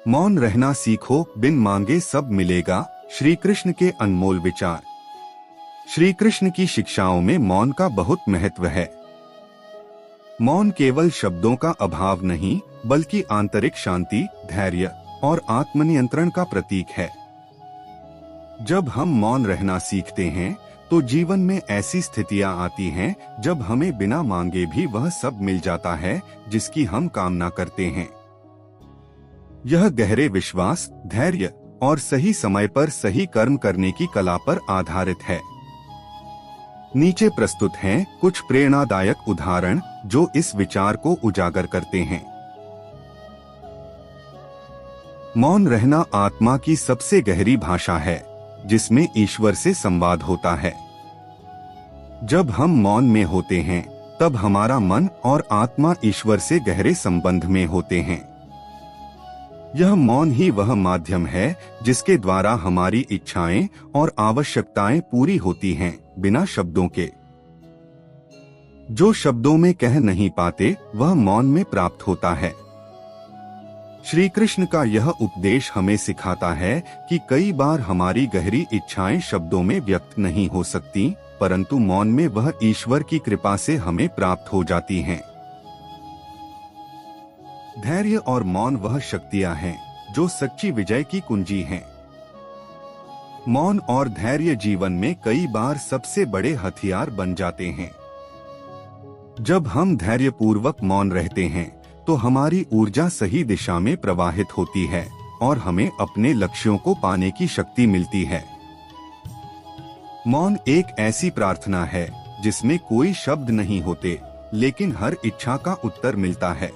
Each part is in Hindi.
मौन रहना सीखो, बिन मांगे सब मिलेगा। श्री कृष्ण के अनमोल विचार। श्री कृष्ण की शिक्षाओं में मौन का बहुत महत्व है। मौन केवल शब्दों का अभाव नहीं, बल्कि आंतरिक शांति, धैर्य और आत्मनियंत्रण का प्रतीक है। जब हम मौन रहना सीखते हैं, तो जीवन में ऐसी स्थितियां आती हैं जब हमें बिना मांगे भी वह सब मिल जाता है जिसकी हम कामना करते हैं। यह गहरे विश्वास, धैर्य और सही समय पर सही कर्म करने की कला पर आधारित है। नीचे प्रस्तुत हैं कुछ प्रेरणादायक उदाहरण जो इस विचार को उजागर करते हैं। मौन रहना आत्मा की सबसे गहरी भाषा है, जिसमें ईश्वर से संवाद होता है। जब हम मौन में होते हैं, तब हमारा मन और आत्मा ईश्वर से गहरे संबंध में होते हैं। यह मौन ही वह माध्यम है जिसके द्वारा हमारी इच्छाएं और आवश्यकताएं पूरी होती हैं, बिना शब्दों के। जो शब्दों में कह नहीं पाते, वह मौन में प्राप्त होता है। श्री कृष्ण का यह उपदेश हमें सिखाता है कि कई बार हमारी गहरी इच्छाएं शब्दों में व्यक्त नहीं हो सकती, परंतु मौन में वह ईश्वर की कृपा से हमें प्राप्त हो जाती हैं। धैर्य और मौन वह शक्तियां हैं जो सच्ची विजय की कुंजी हैं। मौन और धैर्य जीवन में कई बार सबसे बड़े हथियार बन जाते हैं। जब हम धैर्यपूर्वक मौन रहते हैं, तो हमारी ऊर्जा सही दिशा में प्रवाहित होती है और हमें अपने लक्ष्यों को पाने की शक्ति मिलती है। मौन एक ऐसी प्रार्थना है जिसमें कोई शब्द नहीं होते, लेकिन हर इच्छा का उत्तर मिलता है।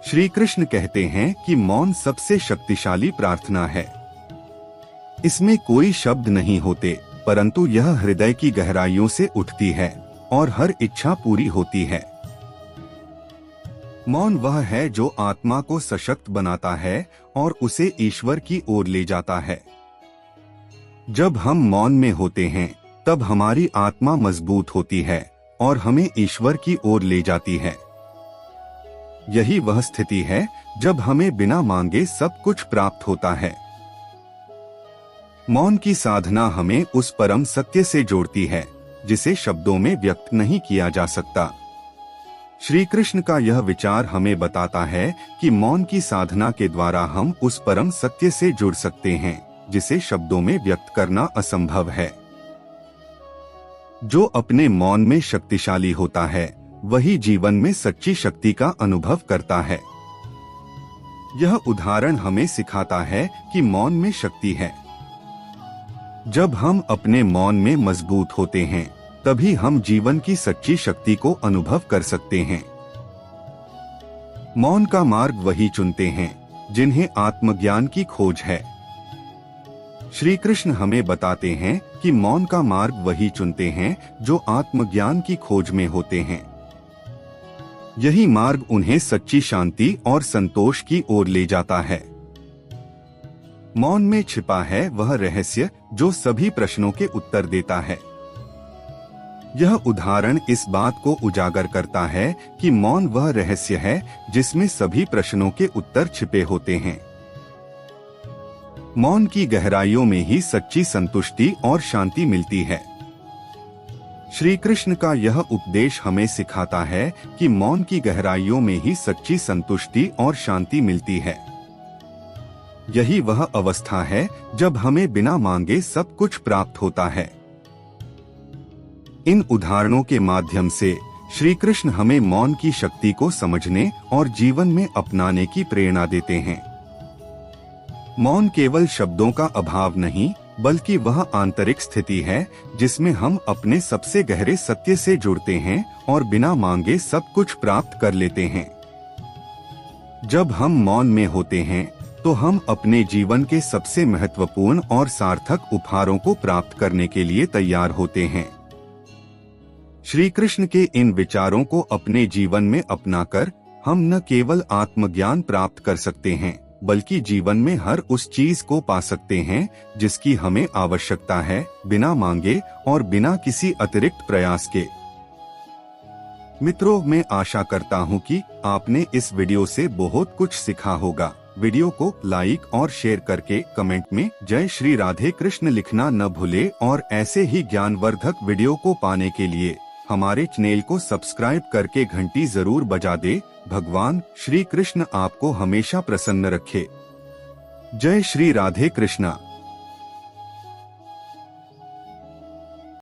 श्री कृष्ण कहते हैं कि मौन सबसे शक्तिशाली प्रार्थना है। इसमें कोई शब्द नहीं होते, परंतु यह हृदय की गहराइयों से उठती है और हर इच्छा पूरी होती है। मौन वह है जो आत्मा को सशक्त बनाता है और उसे ईश्वर की ओर ले जाता है। जब हम मौन में होते हैं, तब हमारी आत्मा मजबूत होती है और हमें ईश्वर की ओर ले जाती है। यही वह स्थिति है जब हमें बिना मांगे सब कुछ प्राप्त होता है। मौन की साधना हमें उस परम सत्य से जोड़ती है जिसे शब्दों में व्यक्त नहीं किया जा सकता। श्री कृष्ण का यह विचार हमें बताता है कि मौन की साधना के द्वारा हम उस परम सत्य से जुड़ सकते हैं जिसे शब्दों में व्यक्त करना असंभव है। जो अपने मौन में शक्तिशाली होता है, वही जीवन में सच्ची शक्ति का अनुभव करता है। यह उदाहरण हमें सिखाता है कि मौन में शक्ति है। जब हम अपने मौन में मजबूत होते हैं, तभी हम जीवन की सच्ची शक्ति को अनुभव कर सकते हैं। मौन का मार्ग वही चुनते हैं जिन्हें आत्मज्ञान की खोज है। श्री कृष्ण हमें बताते हैं कि मौन का मार्ग वही चुनते हैं जो आत्मज्ञान की खोज में होते हैं। यही मार्ग उन्हें सच्ची शांति और संतोष की ओर ले जाता है। मौन में छिपा है वह रहस्य जो सभी प्रश्नों के उत्तर देता है। यह उदाहरण इस बात को उजागर करता है कि मौन वह रहस्य है जिसमें सभी प्रश्नों के उत्तर छिपे होते हैं। मौन की गहराइयों में ही सच्ची संतुष्टि और शांति मिलती है। श्री कृष्ण का यह उपदेश हमें सिखाता है कि मौन की गहराइयों में ही सच्ची संतुष्टि और शांति मिलती है। यही वह अवस्था है जब हमें बिना मांगे सब कुछ प्राप्त होता है। इन उदाहरणों के माध्यम से श्री कृष्ण हमें मौन की शक्ति को समझने और जीवन में अपनाने की प्रेरणा देते हैं। मौन केवल शब्दों का अभाव नहीं, बल्कि वह आंतरिक स्थिति है जिसमें हम अपने सबसे गहरे सत्य से जुड़ते हैं और बिना मांगे सब कुछ प्राप्त कर लेते हैं। जब हम मौन में होते हैं, तो हम अपने जीवन के सबसे महत्वपूर्ण और सार्थक उपहारों को प्राप्त करने के लिए तैयार होते हैं। श्री कृष्ण के इन विचारों को अपने जीवन में अपनाकर हम न केवल आत्मज्ञान प्राप्त कर सकते हैं, बल्कि जीवन में हर उस चीज को पा सकते हैं जिसकी हमें आवश्यकता है, बिना मांगे और बिना किसी अतिरिक्त प्रयास के। मित्रों, मैं आशा करता हूं कि आपने इस वीडियो से बहुत कुछ सीखा होगा। वीडियो को लाइक और शेयर करके कमेंट में जय श्री राधे कृष्ण लिखना न भूले और ऐसे ही ज्ञानवर्धक वीडियो को पाने के लिए हमारे चैनल को सब्सक्राइब करके घंटी जरूर बजा दे। भगवान श्री कृष्ण आपको हमेशा प्रसन्न रखे। जय श्री राधे कृष्णा।